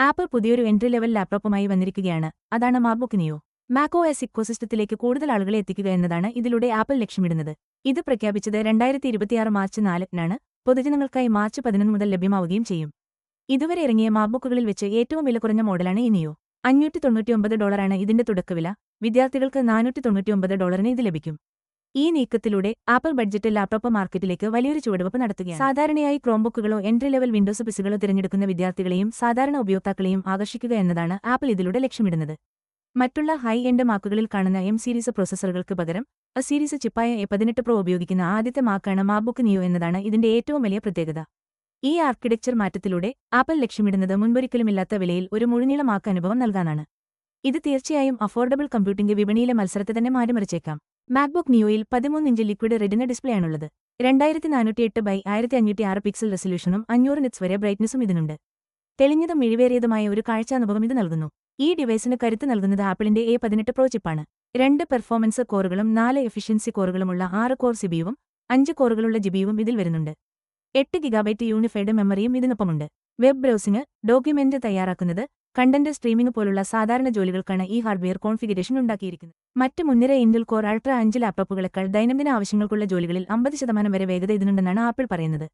Apple പുതിയൊരു entry level ലാപ്ടോപ്പുമായി വന്നിരിക്കുകയാണ്. അതാണ് മാക്ബുക്ക് നിയോ. മാക്OS ഇക്കോസിസ്റ്റത്തിലേക്ക് കൂടുതൽ ആളുകളെ എത്തിക്കുക എന്നതാണ് ഇതിലൂടെ ആപ്പിൾ ലക്ഷ്യമിടുന്നത്. ഇത് പ്രഖ്യാപിച്ചത് 2026 മാർച്ച് 4-നാണ്. പൊതുജനങ്ങൾക്കായി മാർച്ച് 11 മുതൽ ലഭ്യമാവുകയും ചെയ്യും. ഇതുവരെ ഇറങ്ങിയ മാക്ബുക്കുകളിൽ വെച്ച് ഏറ്റവും വില കുറഞ്ഞ മോഡലാണ് ഈ നിയോ. $599 ഇതിന്റെ തുടക്കവില. വിദ്യാർത്ഥികൾക്ക് $499 ഇത് ലഭിക്കും. ഈ നീക്കത്തിലൂടെ ആപ്പിൾ ബഡ്ജറ്റ് ലാപ്ടോപ്പ് മാർക്കറ്റിലേക്ക് വലിയൊരു ചുവടുവെപ്പ് നടത്തുകയാണ്. സാധാരണയായി ക്രോംബുക്കുകളോ എൻട്രി ലെവൽ വിൻഡോസ് പിസികളോ തിരഞ്ഞെടുക്കുന്ന വിദ്യാർത്ഥികളെയും സാധാരണ ഉപയോക്താക്കളെയും ആകർഷിക്കുക എന്നതാണ് ആപ്പിൾ ഇതിലൂടെ ലക്ഷ്യമിടുന്നത്. മറ്റുള്ള ഹൈ എൻഡ് മാക്കുകളിൽ കാണുന്ന എം സീരീസ് പ്രോസസ്സറുകൾക്ക് പകരം എ സീരീസ് ചിപ്പായ A18 Pro ഉപയോഗിക്കുന്ന ആദ്യത്തെ മാക്കാണ് മാക്ബുക്ക് നിയോ എന്നതാണ് ഇതിന്റെ ഏറ്റവും വലിയ പ്രത്യേകത. ഈ ആർക്കിടെക്ചർ മാറ്റത്തിലൂടെ ആപ്പിൾ ലക്ഷ്യമിടുന്നത് മുൻപൊരിക്കലുമില്ലാത്ത വിലയിൽ ഒരു മുഴുനീള മാക്ക് അനുഭവം നൽകാനാണ്. ഇത് തീർച്ചയായും അഫോർഡബിൾ കമ്പ്യൂട്ടിംഗ് വിപണിയിലെ മത്സരത്തെ തന്നെ മാറ്റിമറിച്ചേക്കാം. മാക്ബുക്ക് നിയോയിൽ 13 ഇഞ്ച് ലിക്വിഡ് റെറ്റിന ഡിസ്പ്ലേയാണുള്ളത്. 2408x1506 പിക്സൽ റെസല്യൂഷനും 500 നിറ്റ്സ് വരെ ബ്രൈറ്റ്നസും ഇതിനുണ്ട്. തെളിഞ്ഞതും മിഴിവേറിയതുമായ ഒരു കാഴ്ചാനുഭവം ഇത് നൽകുന്നു. ഈ ഡിവൈസിന് കരുത്ത് നൽകുന്നത് ആപ്പിളിന്റെ A18 Pro ചിപ്പാണ്. 2 പെർഫോമൻസ് കോറുകളും 4 എഫിഷ്യൻസി കോറുകളുമുള്ള 6 കോർ സിപിയുവും 5 കോറുകളുള്ള ജിബിയുവും ഇതിൽ വരുന്നുണ്ട്. 8 GB യൂണിഫൈഡ് മെമ്മറിയും ഇതിനൊപ്പമുണ്ട്. വെബ് ബ്രൗസിംഗ്, ഡോക്യുമെന്റ് തയ്യാറാക്കുന്നത്, കണ്ടന്റ് സ്ട്രീമിംഗ് പോലുള്ള സാധാരണ ജോലികൾക്കാണ് ഈ ഹാർഡ്വെയർ കോൺഫിഗറേഷൻ ഉണ്ടാക്കിയിരിക്കുന്നത്. മറ്റ് മുൻനിര ഇന്റൽ കോർ അൾട്ര 5 ലാപ്ടോപ്പുകളെക്കാൾ ദൈനംദിന ആവശ്യങ്ങൾക്കുള്ള ജോലികളിൽ 50% വരെ വേഗത ഇതിനുണ്ടെന്നാണ് ആപ്പിൾ പറയുന്നത്.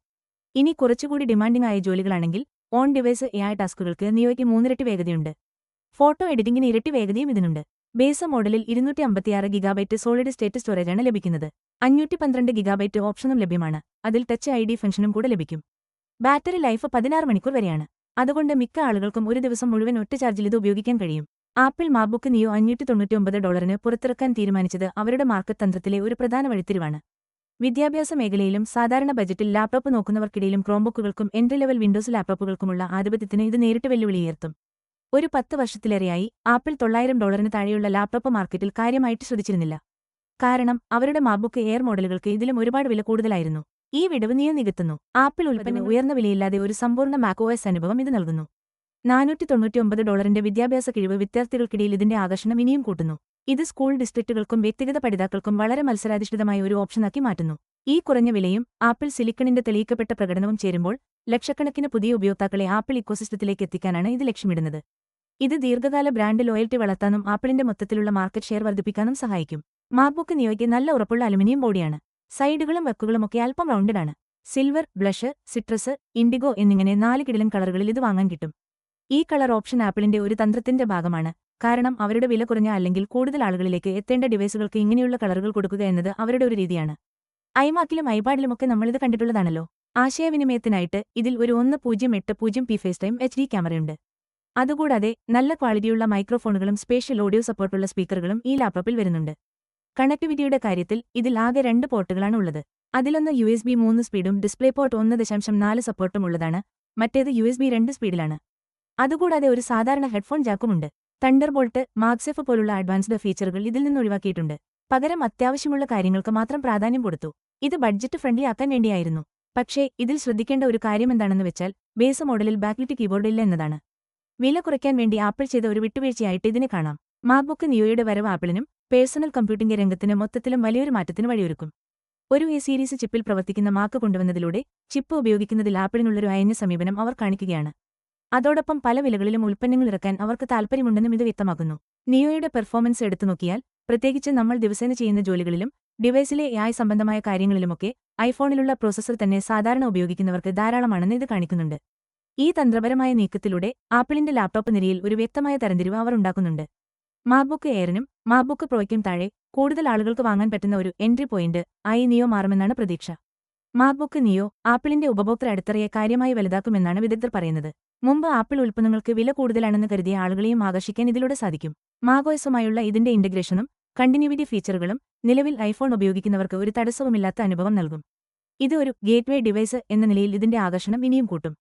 ഇനി കുറച്ചുകൂടി ഡിമാൻഡിംഗ് ആയ ജോലികളാണെങ്കിൽ ഓൺ ഡിവൈസ് AI ടാസ്കുകൾക്ക് നിയോയ്ക്ക് 3 ഇരട്ടി വേഗതയുണ്ട്. ഫോട്ടോ എഡിറ്റിംഗിന് ഇരട്ടി വേഗതയും ഇതിനുണ്ട്. ബേസ് മോഡലിൽ 256 GB സോളിഡ് സ്റ്റേറ്റ് സ്റ്റോറേജാണ് ലഭിക്കുന്നത്. 512 GB ഓപ്ഷനും ലഭ്യമാണ്. അതിൽ ടച്ച് ID ഫംഗ്ഷനും കൂടെ ലഭിക്കും. ബാറ്ററി ലൈഫ് 16 മണിക്കൂർ വരെയാണ്. അതുകൊണ്ട് മിക്ക ആളുകൾക്കും ഒരു ദിവസം മുഴുവൻ ഒറ്റ ചാർജിൽ ഇത് ഉപയോഗിക്കാൻ കഴിയും. ആപ്പിൾ മാക്ബുക്ക് നിയോ $599 പുറത്തിറക്കാൻ തീരുമാനിച്ചത് അവരുടെ മാർക്കറ്റ് തന്ത്രത്തിലെ ഒരു പ്രധാന വഴിത്തിരിവാണ്. വിദ്യാഭ്യാസ മേഖലയിലും സാധാരണ ബജറ്റിൽ ലാപ്ടോപ്പ് നോക്കുന്നവർക്കിടയിലും ക്രോംബുക്കുകൾക്കും എൻട്രി ലെവൽ വിൻഡോസ് ലാപ്ടോപ്പുകൾക്കുമുള്ള ആധിപത്യത്തിന് ഇത് നേരിട്ട് വെല്ലുവിളിയുയർത്തും. ഒരു 10 വർഷത്തിലേറെയായി ആപ്പിൾ $900 താഴെയുള്ള ലാപ്ടോപ്പ് മാർക്കറ്റിൽ കാര്യമായിട്ട് ശ്രദ്ധിച്ചിരുന്നില്ല. കാരണം അവരുടെ മാക്ബുക്ക് എയർ മോഡലുകൾക്ക് ഇതിലും ഒരുപാട് വില കൂടുതലായിരുന്നു. ഈ വിടവ് നിയോ നികത്തുന്നു. ആപ്പിൾ ഉൽപ്പന്നം ഉയർന്ന വിലയില്ലാതെ ഒരു സമ്പൂർണ്ണ മാക്OS അനുഭവം ഇത് നൽകുന്നു. $499 വിദ്യാഭ്യാസ കിഴിവ് വിദ്യാർത്ഥികൾക്കിടയിൽ ഇതിന്റെ ആകർഷണം ഇനിയും കൂട്ടുന്നു. ഇത് സ്കൂൾ ഡിസ്ട്രിക്റ്റുകൾക്കും വ്യക്തിഗത പഠിതാക്കൾക്കും വളരെ മത്സരാധിഷ്ഠിതമായ ഒരു ഓപ്ഷനാക്കി മാറ്റുന്നു. ഈ കുറഞ്ഞ വിലയും ആപ്പിൾ സിലിക്കണിന്റെ തെളിയിക്കപ്പെട്ട പ്രകടനവും ചേരുമ്പോൾ ലക്ഷക്കണക്കിന് പുതിയ ഉപയോക്താക്കളെ ആപ്പിൾ ഇക്കോസിസ്റ്റത്തിലേക്ക് എത്തിക്കാനാണ് ഇത് ലക്ഷ്യമിടുന്നത്. ഇത് ദീർഘകാല ബ്രാൻഡ് ലോയൽറ്റി വളർത്താനും ആപ്പിളിന്റെ മൊത്തത്തിലുള്ള മാർക്കറ്റ് ഷെയർ വർദ്ധിപ്പിക്കാനും സഹായിക്കും. മാക്ബുക്ക് നിയോയ്ക്ക് നല്ല ഉറപ്പുള്ള അലുമിനിയം ബോഡിയാണ്. സൈഡുകളും വെക്കുകളുമൊക്കെ അല്പം റൗണ്ടഡാണ്. സിൽവർ, ബ്ലഷ്, സിട്രസ്, ഇൻഡിഗോ എന്നിങ്ങനെ 4 കിടിലൻ കളറുകളിൽ ഇത് വാങ്ങാൻ കിട്ടും. ഈ കളർ ഓപ്ഷൻ ആപ്പിളിന്റെ ഒരു തന്ത്രത്തിന്റെ ഭാഗമാണ്. കാരണം അവരുടെ വില കുറഞ്ഞ അല്ലെങ്കിൽ കൂടുതൽ ആളുകളിലേക്ക് എത്തേണ്ട ഡിവൈസുകൾക്ക് ഇങ്ങനെയുള്ള കളറുകൾ കൊടുക്കുക എന്നത് അവരുടെ ഒരു രീതിയാണ്. ഐമാക്കിലും ഐപാഡിലുമൊക്കെ നമ്മളിത് കണ്ടിട്ടുള്ളതാണല്ലോ. ആശയവിനിമയത്തിനായിട്ട് ഇതിൽ ഒരു 1080p FaceTime HD ക്യാമറയുണ്ട്. അതുകൂടാതെ നല്ല ക്വാളിറ്റിയുള്ള മൈക്രോഫോണുകളും സ്പേഷ്യൽ ഓഡിയോ സപ്പോർട്ടുള്ള സ്പീക്കറുകളും ഈ ലാപ്ടോപ്പിൽ വരുന്നുണ്ട്. കണക്ടിവിറ്റിയുടെ കാര്യത്തിൽ ഇതിൽ ആകെ 2 പോർട്ടുകളാണ് ഉള്ളത്. അതിലൊന്ന് USB 3 സ്പീഡും ഡിസ്പ്ലേ പോർട്ട് 1.4 സപ്പോർട്ടും ഉള്ളതാണ്. മറ്റേത് USB 2 സ്പീഡിലാണ്. അതുകൂടാതെ ഒരു സാധാരണ ഹെഡ്ഫോൺ ജാക്കുമുണ്ട്. തണ്ടർബോൾട്ട്, മാഗ്സെഫ് പോലുള്ള അഡ്വാൻസ്ഡ് ഫീച്ചറുകൾ ഇതിൽ നിന്ന് ഒഴിവാക്കിയിട്ടുണ്ട്. പകരം അത്യാവശ്യമുള്ള കാര്യങ്ങൾക്ക് മാത്രം പ്രാധാന്യം കൊടുത്തു. ഇത് ബഡ്ജറ്റ് ഫ്രണ്ട്ലി ആക്കാൻ വേണ്ടിയായിരുന്നു. പക്ഷേ ഇതിൽ ശ്രദ്ധിക്കേണ്ട ഒരു കാര്യമെന്താണെന്ന് വെച്ചാൽ ബേസ് മോഡലിൽ ബാക്ക്ലിറ്റ് കീബോർഡ് ഇല്ല എന്നതാണ്. വില കുറയ്ക്കാൻ വേണ്ടി ആപ്പിൾ ചെയ്ത ഒരു വിട്ടുവീഴ്ചയായിട്ട് ഇതിനെ കാണാം. മാക്ബുക്ക് നിയോയുടെ വരവ് ആപ്പിളിനും പേഴ്സണൽ കമ്പ്യൂട്ടിംഗ് രംഗത്തിന് മൊത്തത്തിലും വലിയൊരു മാറ്റത്തിന് വഴിയൊരുക്കും. ഒരു A സീരീസ് ചിപ്പിൽ പ്രവർത്തിക്കുന്ന മാക്ക് കൊണ്ടുവന്നതിലൂടെ ചിപ്പ് ഉപയോഗിക്കുന്നതിൽ ആപ്പിളിനുള്ളൊരു അയഞ്ഞ സമീപനം അവർ കാണിക്കുകയാണ്. അതോടൊപ്പം പല വിലകളിലും ഉൽപ്പന്നങ്ങൾ ഇറക്കാൻ അവർക്ക് താൽപ്പര്യമുണ്ടെന്നും ഇത് വ്യക്തമാക്കുന്നു. നിയോയുടെ പെർഫോമൻസ് എടുത്തുനോക്കിയാൽ, പ്രത്യേകിച്ച് നമ്മൾ ദിവസേന ചെയ്യുന്ന ജോലികളിലും ഡിവൈസിലെ AI സംബന്ധമായ കാര്യങ്ങളിലുമൊക്കെ ഐഫോണിലുള്ള പ്രോസസ്സർ തന്നെ സാധാരണ ഉപയോഗിക്കുന്നവർക്ക് ധാരാളമാണെന്ന് ഇത് കാണിക്കുന്നുണ്ട്. ഈ തന്ത്രപരമായ നീക്കത്തിലൂടെ ആപ്പിളിന്റെ ലാപ്ടോപ്പ് നിരയിൽ ഒരു വ്യക്തമായ തരംതിരിവ് അവർ ഉണ്ടാക്കുന്നുണ്ട്. മാക്ബുക്ക് എയറിനും മാക്ബുക്ക് പ്രോയ്ക്കും താഴെ കൂടുതൽ ആളുകൾക്ക് വാങ്ങാൻ പറ്റുന്ന ഒരു എൻട്രി പോയിന്റ് ആയി നിയോ മാറുമെന്നാണ് പ്രതീക്ഷ. മാക്ബുക്ക് നിയോ ആപ്പിളിന്റെ ഉപഭോക്തൃ അടിത്തറയെ കാര്യമായി വലുതാക്കുമെന്നാണ് വിദഗ്ധർ പറയുന്നത്. മുമ്പ് ആപ്പിൾ ഉൽപ്പന്നങ്ങൾക്ക് വില കൂടുതലാണെന്ന് കരുതിയ ആളുകളെയും ആകർഷിക്കാൻ ഇതിലൂടെ സാധിക്കും. മാക്OSുമായുള്ള ഇതിന്റെ ഇന്റഗ്രേഷനും കണ്ടിന്യൂവിറ്റി ഫീച്ചറുകളും നിലവിൽ ഐഫോൺ ഉപയോഗിക്കുന്നവർക്ക് ഒരു തടസ്സവുമില്ലാത്ത അനുഭവം നൽകും. ഇത് ഒരു ഗേറ്റ്വേ ഡിവൈസ് എന്ന നിലയിൽ ഇതിന്റെ ആകർഷണം ഇനിയും കൂട്ടും.